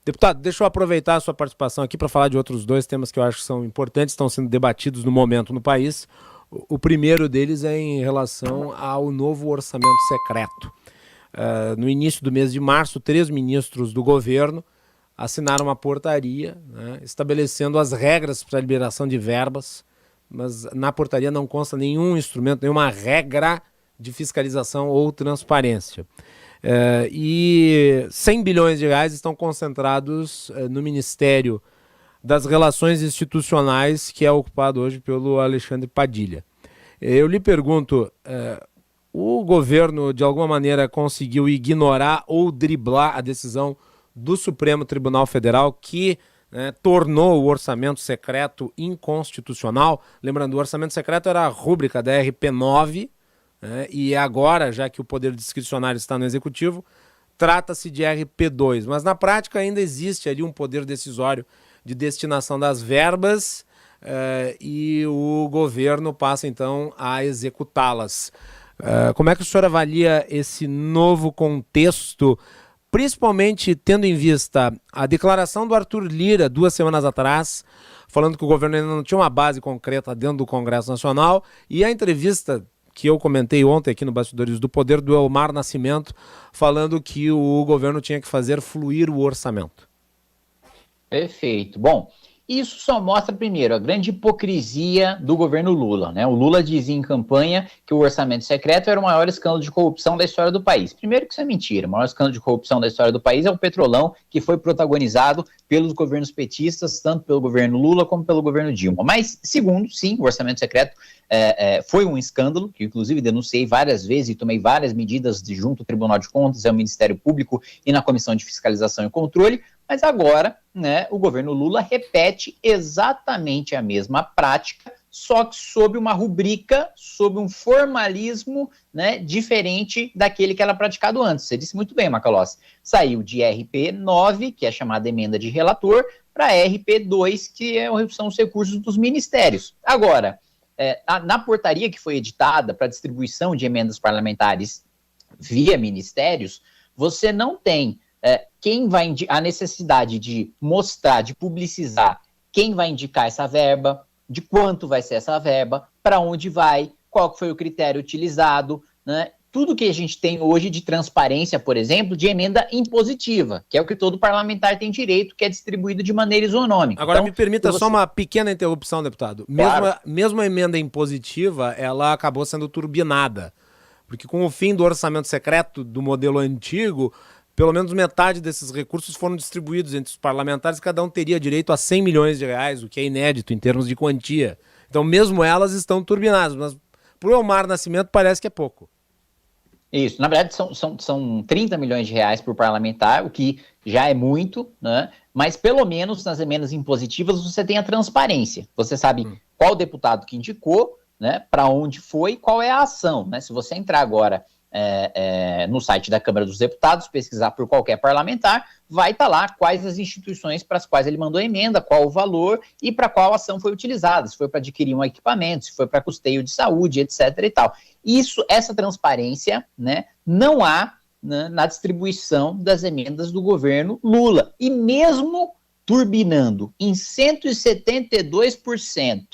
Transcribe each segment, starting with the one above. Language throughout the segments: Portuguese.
Deputado, deixa eu aproveitar a sua participação aqui para falar de outros dois temas que eu acho que são importantes, estão sendo debatidos no momento no país. O primeiro deles é em relação ao novo orçamento secreto. No início do mês de março, 3 ministros do governo assinaram uma portaria, né, estabelecendo as regras para a liberação de verbas, mas na portaria não consta nenhum instrumento, nenhuma regra de fiscalização ou transparência. E 100 bilhões de reais estão concentrados no Ministério das Relações Institucionais, que é ocupado hoje pelo Alexandre Padilha. Eu lhe pergunto, o governo de alguma maneira conseguiu ignorar ou driblar a decisão do Supremo Tribunal Federal que tornou o orçamento secreto inconstitucional? Lembrando, o orçamento secreto era a rúbrica da RP9, e agora, já que o poder discricionário está no Executivo, trata-se de RP2, mas na prática ainda existe ali um poder decisório de destinação das verbas e o governo passa então a executá-las. Como é que o senhor avalia esse novo contexto, principalmente tendo em vista a declaração do Arthur Lira 2 semanas atrás, falando que o governo ainda não tinha uma base concreta dentro do Congresso Nacional, e a entrevista que eu comentei ontem aqui no Bastidores do Poder, do Elmar Nascimento, falando que o governo tinha que fazer fluir o orçamento? Perfeito. Bom, isso só mostra, primeiro, a grande hipocrisia do governo Lula, né? O Lula dizia em campanha que o orçamento secreto era o maior escândalo de corrupção da história do país. Primeiro que isso é mentira. O maior escândalo de corrupção da história do país é o Petrolão, que foi protagonizado pelos governos petistas, tanto pelo governo Lula como pelo governo Dilma. Mas, segundo, sim, o orçamento secreto foi um escândalo, que inclusive denunciei várias vezes e tomei várias medidas junto ao Tribunal de Contas, ao Ministério Público e na Comissão de Fiscalização e Controle, mas agora, né, o governo Lula repete exatamente a mesma prática, só que sob uma rubrica, sob um formalismo, né, diferente daquele que era praticado antes. Você disse muito bem, Macalossi. Saiu de RP9, que é chamada emenda de relator, para RP2, que são os recursos dos ministérios. Agora, na portaria que foi editada para distribuição de emendas parlamentares via ministérios, você não tem quem vai a necessidade de mostrar, de publicizar quem vai indicar essa verba, de quanto vai ser essa verba, para onde vai, qual foi o critério utilizado, né? Tudo que a gente tem hoje de transparência, por exemplo, de emenda impositiva, que é o que todo parlamentar tem direito, que é distribuído de maneira isonômica. Agora, então, me permita só uma pequena interrupção, deputado. Claro. Mesmo a emenda impositiva, ela acabou sendo turbinada, porque com o fim do orçamento secreto do modelo antigo, pelo menos metade desses recursos foram distribuídos entre os parlamentares, cada um teria direito a 100 milhões de reais, o que é inédito em termos de quantia. Então, mesmo elas estão turbinadas, mas para o Elmar Nascimento parece que é pouco. Isso, na verdade são 30 milhões de reais por parlamentar, o que já é muito, né? Mas pelo menos nas emendas impositivas você tem a transparência. Você sabe qual deputado que indicou, né? Para onde foi, qual é a ação, né? Se você entrar agora no site da Câmara dos Deputados, pesquisar por qualquer parlamentar, vai estar lá quais as instituições para as quais ele mandou emenda, qual o valor e para qual ação foi utilizada, se foi para adquirir um equipamento, se foi para custeio de saúde, etc. e tal. Essa transparência, né, não há, né, na distribuição das emendas do governo Lula. E mesmo turbinando em 172%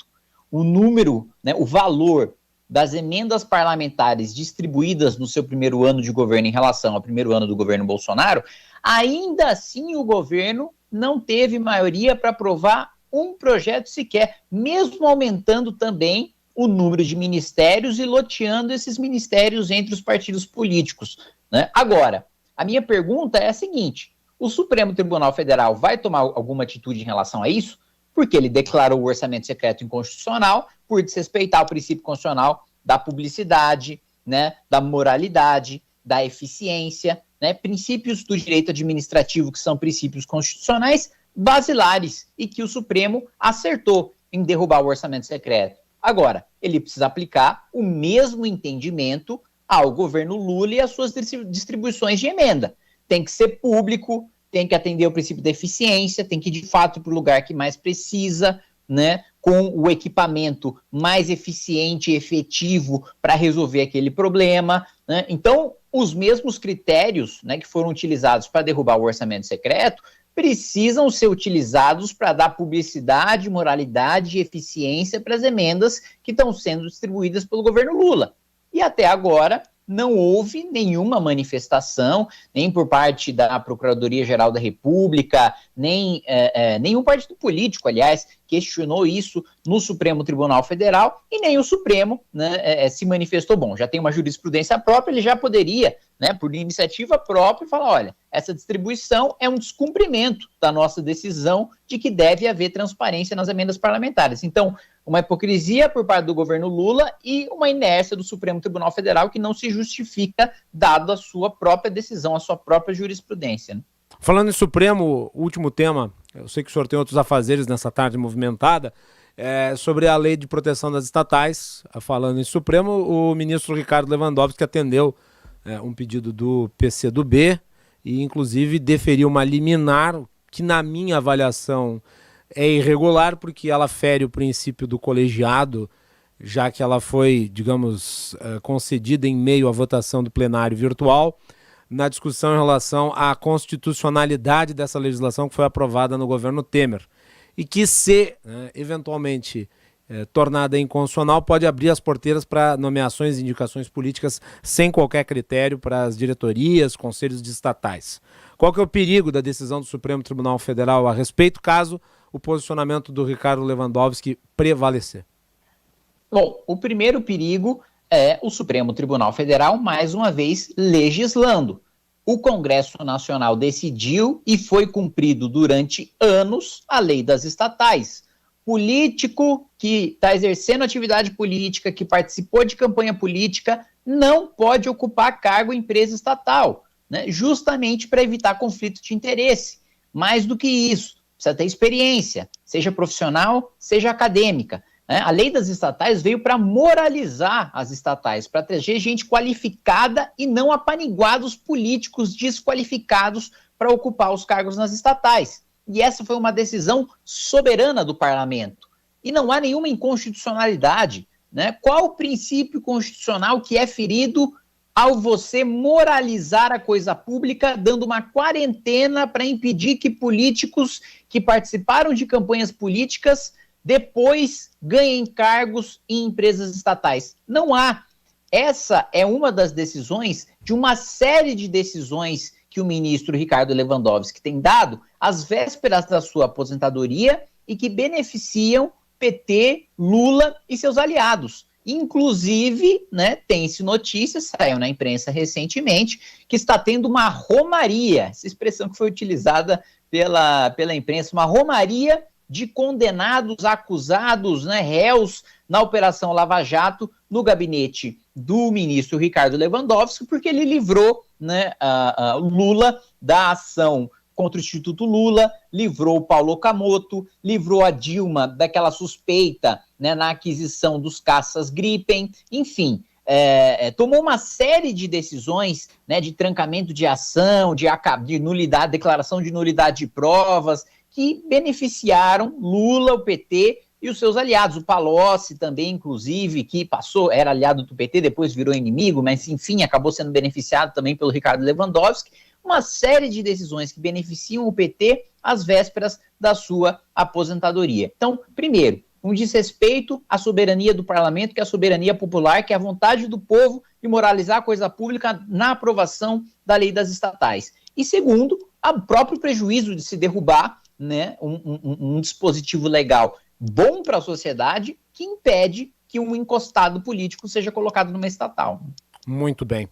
o número, né, o valor das emendas parlamentares distribuídas no seu primeiro ano de governo em relação ao primeiro ano do governo Bolsonaro, ainda assim o governo não teve maioria para aprovar um projeto sequer, mesmo aumentando também o número de ministérios e loteando esses ministérios entre os partidos políticos, né? Agora, a minha pergunta é a seguinte: o Supremo Tribunal Federal vai tomar alguma atitude em relação a isso? Porque ele declarou o orçamento secreto inconstitucional por desrespeitar o princípio constitucional da publicidade, né, da moralidade, da eficiência, né, princípios do direito administrativo que são princípios constitucionais basilares e que o Supremo acertou em derrubar o orçamento secreto. Agora, ele precisa aplicar o mesmo entendimento ao governo Lula e às suas distribuições de emenda. Tem que ser público, tem que atender ao princípio da eficiência, tem que ir de fato para o lugar que mais precisa, né, com o equipamento mais eficiente e efetivo para resolver aquele problema, né? Então, os mesmos critérios, né, que foram utilizados para derrubar o orçamento secreto precisam ser utilizados para dar publicidade, moralidade e eficiência para as emendas que estão sendo distribuídas pelo governo Lula. E até agora não houve nenhuma manifestação, nem por parte da Procuradoria-Geral da República, nem nenhum partido político, aliás, questionou isso no Supremo Tribunal Federal, e nem o Supremo, né, se manifestou. Bom, já tem uma jurisprudência própria, ele já poderia, né, por iniciativa própria, falar, olha, essa distribuição é um descumprimento da nossa decisão de que deve haver transparência nas emendas parlamentares. Então, uma hipocrisia por parte do governo Lula e uma inércia do Supremo Tribunal Federal que não se justifica, dado a sua própria decisão, a sua própria jurisprudência, né? Falando em Supremo, último tema, eu sei que o senhor tem outros afazeres nessa tarde movimentada, sobre a lei de proteção das estatais. Falando em Supremo, o ministro Ricardo Lewandowski atendeu um pedido do PCdoB e, inclusive, deferiu uma liminar que, na minha avaliação, é irregular, porque ela fere o princípio do colegiado, já que ela foi, digamos, concedida em meio à votação do plenário virtual, na discussão em relação à constitucionalidade dessa legislação que foi aprovada no governo Temer. E que, se eventualmente tornada inconstitucional, pode abrir as porteiras para nomeações e indicações políticas sem qualquer critério para as diretorias, conselhos de estatais. Qual que é o perigo da decisão do Supremo Tribunal Federal a respeito, caso o posicionamento do Ricardo Lewandowski prevalecer? Bom, o primeiro perigo é o Supremo Tribunal Federal, mais uma vez, legislando. O Congresso Nacional decidiu e foi cumprido durante anos a lei das estatais. Político que está exercendo atividade política, que participou de campanha política, não pode ocupar cargo em empresa estatal, né? Justamente para evitar conflito de interesse. Mais do que isso, precisa ter experiência, seja profissional, seja acadêmica. A lei das estatais veio para moralizar as estatais, para trazer gente qualificada e não apaniguados políticos desqualificados para ocupar os cargos nas estatais. E essa foi uma decisão soberana do parlamento. E não há nenhuma inconstitucionalidade, né? Qual o princípio constitucional que é ferido ao você moralizar a coisa pública, dando uma quarentena para impedir que políticos que participaram de campanhas políticas depois ganhem cargos em empresas estatais? Não há. Essa é uma das decisões de uma série de decisões que o ministro Ricardo Lewandowski tem dado às vésperas da sua aposentadoria e que beneficiam PT, Lula e seus aliados. Inclusive, né, tem-se notícias, saiu na imprensa recentemente, que está tendo uma romaria, essa expressão que foi utilizada pela imprensa, uma romaria de condenados, acusados, né, réus na Operação Lava Jato, no gabinete do ministro Ricardo Lewandowski, porque ele livrou, né, Lula da ação contra o Instituto Lula, livrou o Paulo Okamoto, livrou a Dilma daquela suspeita, né, na aquisição dos caças Gripen, enfim, tomou uma série de decisões, né, de trancamento de ação, de nulidade, declaração de nulidade de provas, que beneficiaram Lula, o PT e os seus aliados. O Palocci também, inclusive, que era aliado do PT, depois virou inimigo, mas enfim, acabou sendo beneficiado também pelo Ricardo Lewandowski. Uma série de decisões que beneficiam o PT às vésperas da sua aposentadoria. Então, primeiro, um desrespeito à soberania do parlamento, que é a soberania popular, que é a vontade do povo de moralizar a coisa pública na aprovação da lei das estatais. E segundo, o próprio prejuízo de se derrubar, né, um dispositivo legal bom para a sociedade que impede que um encostado político seja colocado numa estatal. Muito bem.